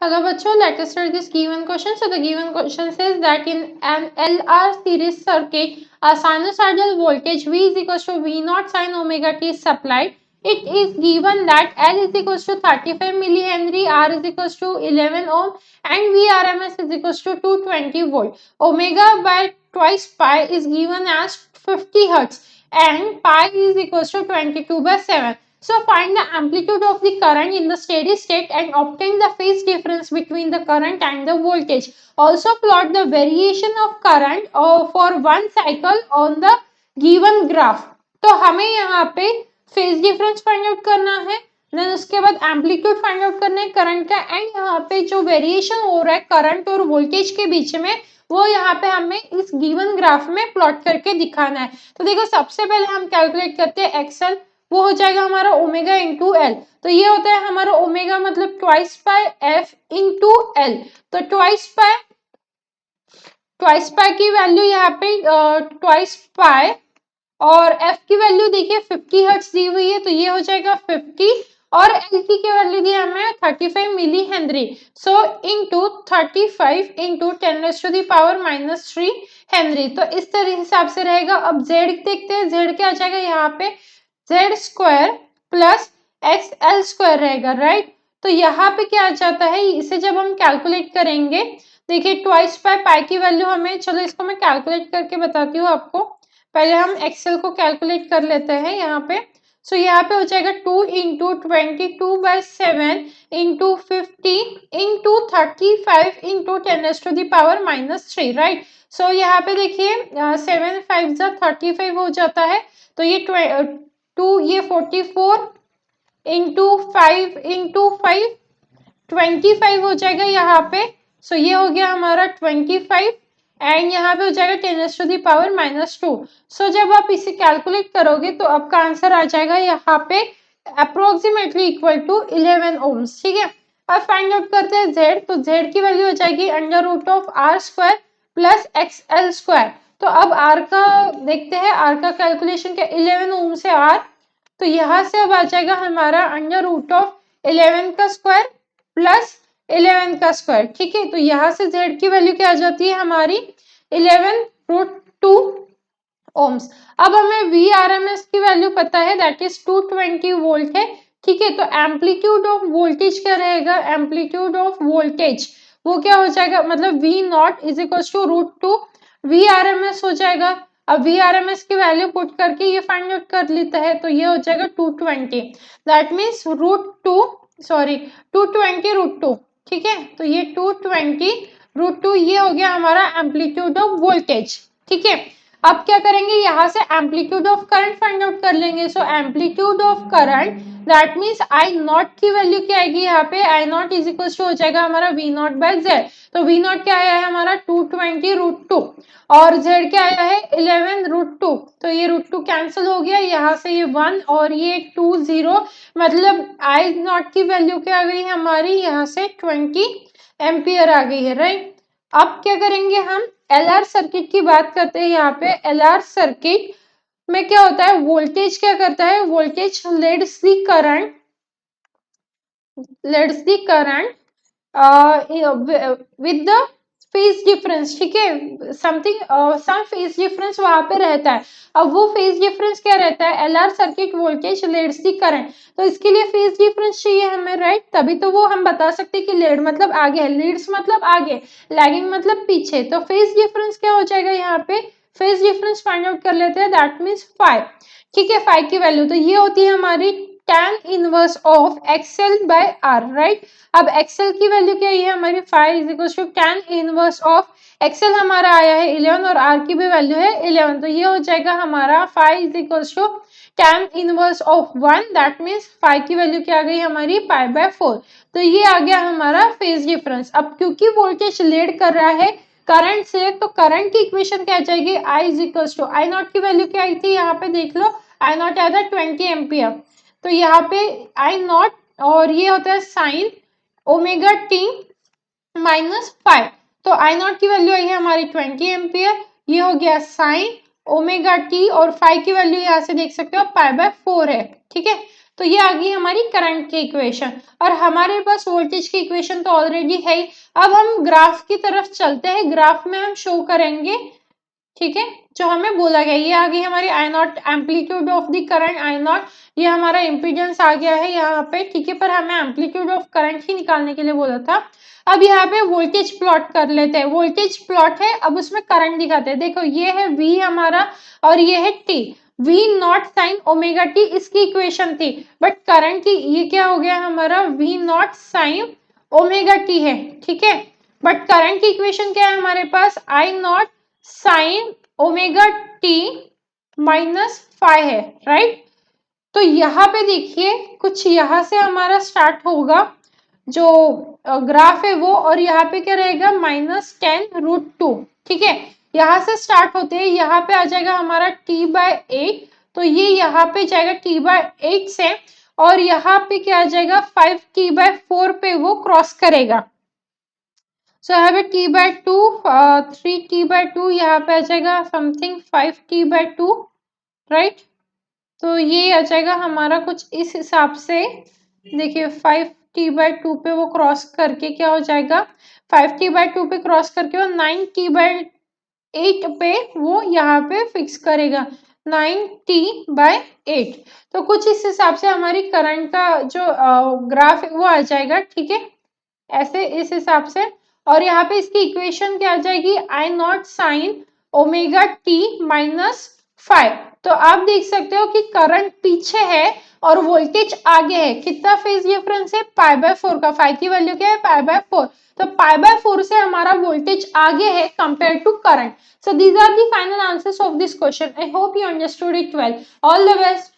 Hello बच्चों, let us start this given question. So the given question says that in an LR series circuit, a sinusoidal voltage V is equals to V naught sin omega t is supplied. It is given that L is equals to 35 millihenry, R is equals to 11 ohm, and VRMS is equals to 220 volt. Omega by twice pi is given as 50 hertz, and pi is equals to 22/7. So find the amplitude of the current in the steady state and obtain the phase difference between the current and the voltage. Also plot the variation of current for one cycle on the given graph. तो हमें यहाँ पे phase difference find out करना है, then उसके बाद amplitude find out करना है करंट का, एंड यहाँ पे जो वेरिएशन हो रहा है करंट और वोल्टेज के बीच में वो यहाँ पे हमें इस गिवन ग्राफ में प्लॉट करके दिखाना है। तो देखो सबसे पहले हम कैलकुलेट करते हैं एक्सएल, वो हो जाएगा हमारा ओमेगा इंटू एल। तो ये होता है हमारा ओमेगा मतलब ट्वाइस पाई एफ इंटू एल। तो ट्वाइस पाई की वैल्यू यहाँ पे ट्वाइस पाई, और एफ की वैल्यू देखिए 50 हर्ट्ज दी हुई है, तो ये हो जाएगा 50, और एल की वैल्यू दी हमें 35 milli henry. So into 35 into 10⁻⁻³ Henry. तो इस तरह हिसाब से रहेगा। अब जेड देखते हैं, जेड क्या आ जाएगा यहाँ पे, Z square plus x L square रहेगा, राइट। तो यहाँ पे क्या आ जाता है, इसे जब हम कैलकुलेट करेंगे, देखिए ट्वाइस पाई, पाई की वैल्यू हमें, चलो इसको मैं कैलकुलेट करके बताती हूँ आपको। पहले हम एक्सेल को कैलकुलेट कर लेते हैं यहाँ पे। सो यहाँ पे हो जाएगा 2 into 22/7 into 50 into 35 into 10⁻⁻³ right. So यहाँ पे देखिए 7 5 जा 35 हो जाता है, तो ये 2 ये 44 इंटू 5 इंटू 5 25 हो जाएगा यहाँ पे। सो ये हो गया हमारा 25, एंड यहाँ पे हो जाएगा 10⁻⁻²। सो जब आप इसे कैलकुलेट करोगे तो आपका आंसर आ जाएगा यहाँ पे अप्रोक्सीमेटली इक्वल टू 11 ओम्स, ठीक है। अब फाइंड आउट करते हैं जेड। तो जेड की वैल्यू हो जाएगी √r² plus x L square. तो अब आर का देखते हैं, आर का कैलकुलेशन क्या, 11 ओम से आर, तो यहाँ से अब आ जाएगा हमारा √11 का स्क्वायर प्लस 11 का स्क्वायर, ठीक है। तो यहाँ से जेड की वैल्यू क्या आ जाती है हमारी 11√2 ओम्स। अब हमें VRMS की वैल्यू पता है, दैट इज 220 वोल्ट है, ठीक है। तो एम्पलीट्यूड ऑफ वोल्टेज क्या रहेगा, एम्पलीट्यूड ऑफ वोल्टेज वो क्या हो जाएगा, मतलब V not is equal to √2 VRMS हो जाएगा। अब VRMS की वैल्यू पुट करके ये फाइंड आउट कर लेता है, तो ये हो जाएगा 220, दैट मीन्स √2, ठीक है। तो ये 220√2 ये हो गया हमारा एम्पलीट्यूड ऑफ वोल्टेज, ठीक है। अब क्या करेंगे, यहाँ से amplitude of current find out कर लेंगे। So amplitude of current that means I not की वैल्यू क्या आएगी यहाँ पे, I naught is equal to हो जाएगा हमारा V नॉट बाय जेड। तो V नॉट क्या आया है हमारा 220√2, और Z क्या आया है 11√2। तो ये √2 कैंसिल हो गया, यहाँ से ये 1 और ये 2 0, मतलब आई नॉट की वैल्यू क्या आ गई हमारी यहाँ से 20 एम्पियर आ गई है, राइट। अब क्या करेंगे हम, LR सर्किट की बात करते हैं। यहाँ पे LR सर्किट में क्या होता है, वोल्टेज क्या करता है, voltage leads the current with the phase difference, ठीक है। सम फेज डिफरेंस वहां पे रहता है। अब वो फेज डिफरेंस क्या रहता है, LR circuit voltage leads the current, तो इसके लिए फेज डिफरेंस चाहिए हमें, राइट। तभी तो वो हम बता सकते हैं कि लीड मतलब आगे है, लीड्स मतलब आगे, लैगिंग मतलब पीछे। तो फेज डिफरेंस क्या हो जाएगा यहाँ पे, फेज डिफरेंस फाइंड आउट कर लेते हैं, दैट मीन्स 5, ठीक है। 5 की वैल्यू तो ये होती है हमारी tan inverse of XL by R, right. अब XL की वैल्यू क्या है हमारी 5 is equal to tan inverse of XL हमारा आया है 11 और R की भी वैल्यू है 11, तो ये हो जाएगा हमारा 5 is equal to tan inverse of 1, that means 5 की वैल्यू क्या आ गई हमारी π/4। तो ये आ गया हमारा फेज डिफरेंस। अब क्योंकि वोल्टेज लीड कर रहा है करंट से, तो करंट की इक्वेशन क्या आ जाएगी, I is equal to, I not की वैल्यू क्या आई थी यहाँ पे देख लो, आई नॉट आया था 20 एम्पियर। तो यहाँ पे आई नॉट, और ये होता है साइन ओमेगा टी -5। तो आई नॉट की वैल्यू आई है हमारी 20 एम्पियर, ये हो गया साइन ओमेगा टी, और 5 की वैल्यू यहाँ से देख सकते हो π/4 है, ठीक है। तो ये आ गई हमारी करंट की इक्वेशन, और हमारे पास वोल्टेज की इक्वेशन तो ऑलरेडी है ही। अब हम ग्राफ की तरफ चलते हैं, ग्राफ में हम शो करेंगे, ठीक है, जो हमें बोला गया। ये आ गई हमारी I naught, amplitude of the current I naught, ये हमारा इम्पीडेंस आ गया है यहाँ पे, ठीक है, पर हमें एम्पलीट्यूड ऑफ करंट ही निकालने के लिए बोला था। अब यहाँ पे वोल्टेज प्लॉट कर लेते हैं, वोल्टेज प्लॉट है, अब उसमें करंट दिखाते हैं। देखो ये है V हमारा और ये है T, V not sine omega T इसकी इक्वेशन थी, बट करंट की ये क्या हो गया हमारा V not sine omega T है, ठीक है, बट करंट की इक्वेशन क्या है हमारे पास, I not sine omega t minus five है, राइट। तो यहाँ पे देखिए कुछ यहाँ से हमारा स्टार्ट होगा जो ग्राफ है वो, और यहाँ पे क्या रहेगा -10√2, ठीक है, यहाँ से स्टार्ट होते हैं, यहाँ पे आ जाएगा हमारा t/8, तो ये यहाँ पे जाएगा t/8 से, और यहाँ पे क्या आ जाएगा 5t/4 पे वो क्रॉस करेगा। सो यहाँ पे t/2 3t/2, यहाँ पे आ जाएगा समथिंग 5t/2, राइट। तो ये आ जाएगा हमारा कुछ इस हिसाब से, देखिए 5t/2 पे वो क्रॉस करके क्या हो जाएगा, 5t/2 पे क्रॉस करके वो 9t/8 पे वो यहाँ पे फिक्स करेगा, 9t/8। तो कुछ इस हिसाब से हमारी करंट का जो ग्राफ है वो आ जाएगा, ठीक है, ऐसे इस हिसाब से। और यहाँ पे इसकी इक्वेशन क्या आ जाएगी, I naught sine omega t minus 5। तो आप देख सकते हो कि करंट पीछे है और वोल्टेज आगे है, कितना फेज डिफरेंस है, π/4 का, फाइव की वैल्यू क्या है, π/4, तो π/4 से हमारा वोल्टेज आगे है compare to current. So these are the final answers of this question. I hope you understood it well. All the best.